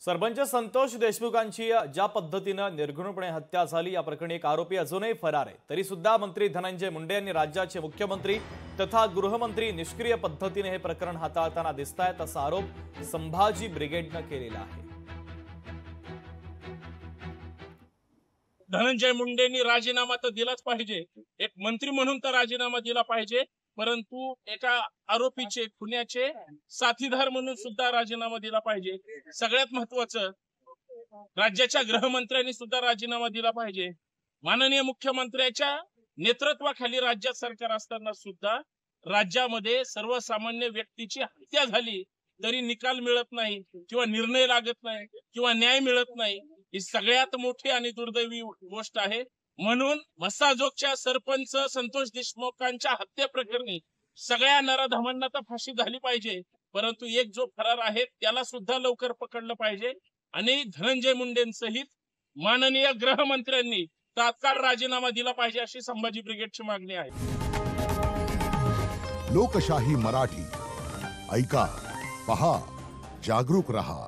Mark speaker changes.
Speaker 1: सरपंच संतोष देशमुखांची ज्या पद्धतीने निर्घृणपणे हत्या झाली या प्रकरणी एक आरोपी अजूनही फरार आहे। तरी सुद्धा मंत्री धनंजय मुंडे यांनी राज्याचे मुख्यमंत्री तथा गृहमंत्री निष्क्रिय पद्धतीने हे प्रकरण हाताळताना दिसतायत असा आरोप संभाजी ब्रिगेडने केलेला आहे।
Speaker 2: धनंजय मुंडेंनी राजीनामा तर दिलाच पाहिजे, एक मंत्री म्हणून तर राजीनामा दिला पाहिजे, परंतु एका आरोपीचे खुन्याचे साथीदार म्हणून सुद्धा राजीनामा दिला पाहिजे। सगळ्यात महत्त्वाचं राज्याच्या गृहमंत्र्यांनी सुद्धा राजीनामा दिला पाहिजे। माननीय मुख्यमंत्र्याच्या नेतृत्वाखाली राज्यात सरकार असताना सुद्धा राज्यामध्ये सर्वसामान्य व्यक्तीची हत्या झाली तरी निकाल मिळत नाही किंवा निर्णय लागत नाही किंवा न्याय मिळत नाही, ही सगळ्यात मोठी आणि दुर्दैवी गोष्ट आहे। म्हणून मसाजोगच्या सरपंच संतोष देशमुखांच्या हत्या प्रकरणी सगळ्या नराधमांना तर फाशी झाली पाहिजे, परंतु एक जो फरार आहे त्याला सुद्धा लवकर पकडलं पाहिजे आणि धनंजय मुंडेंसहित माननीय गृहमंत्र्यांनी तात्काळ राजीनामा दिला पाहिजे अशी संभाजी ब्रिगेडची मागणी आहे।
Speaker 3: लोकशाही मराठी ऐका, पहा, जागरूक रहा।